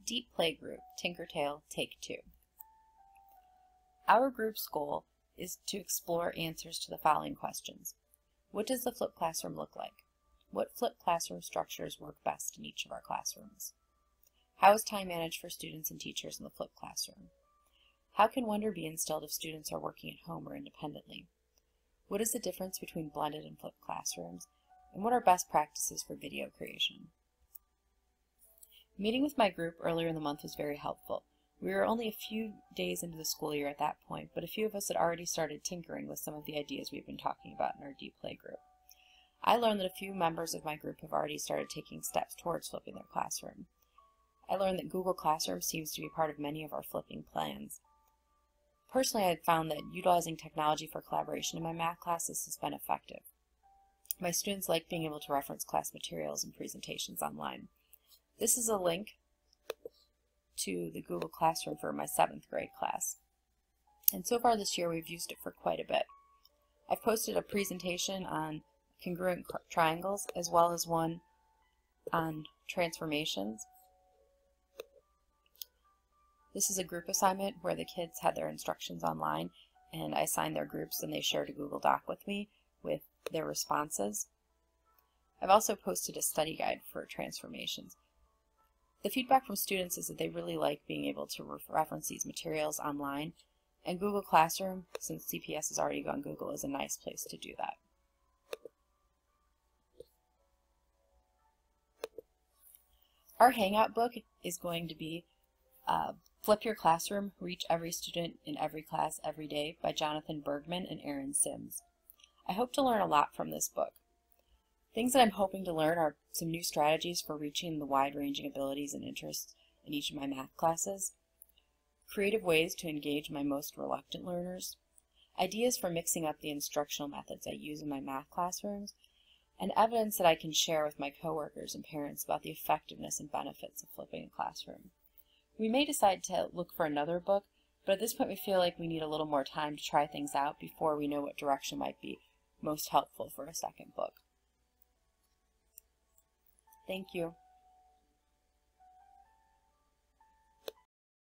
Deep Play Group, Tinkertail, Take 2. Our group's goal is to explore answers to the following questions. What does the flipped classroom look like? What flipped classroom structures work best in each of our classrooms? How is time managed for students and teachers in the flipped classroom? How can wonder be instilled if students are working at home or independently? What is the difference between blended and flipped classrooms? And what are best practices for video creation? Meeting with my group earlier in the month was very helpful. We were only a few days into the school year at that point, but a few of us had already started tinkering with some of the ideas we've been talking about in our Deep Play group. I learned that a few members of my group have already started taking steps towards flipping their classroom. I learned that Google Classroom seems to be part of many of our flipping plans. Personally, I had found that utilizing technology for collaboration in my math classes has been effective. My students like being able to reference class materials and presentations online. This is a link to the Google Classroom for my 7th grade class. And so far this year we've used it for quite a bit. I've posted a presentation on congruent triangles as well as one on transformations. This is a group assignment where the kids had their instructions online and I assigned their groups and they shared a Google Doc with me with their responses. I've also posted a study guide for transformations. The feedback from students is that they really like being able to reference these materials online, and Google Classroom, since CPS has already gone Google, is a nice place to do that. Our Hangout book is going to be Flip Your Classroom, Reach Every Student in Every Class Every Day by Jonathan Bergman and Aaron Sims. I hope to learn a lot from this book. Things that I'm hoping to learn are some new strategies for reaching the wide-ranging abilities and interests in each of my math classes, creative ways to engage my most reluctant learners, ideas for mixing up the instructional methods I use in my math classrooms, and evidence that I can share with my coworkers and parents about the effectiveness and benefits of flipping a classroom. We may decide to look for another book, but at this point we feel like we need a little more time to try things out before we know what direction might be most helpful for a second book. Thank you.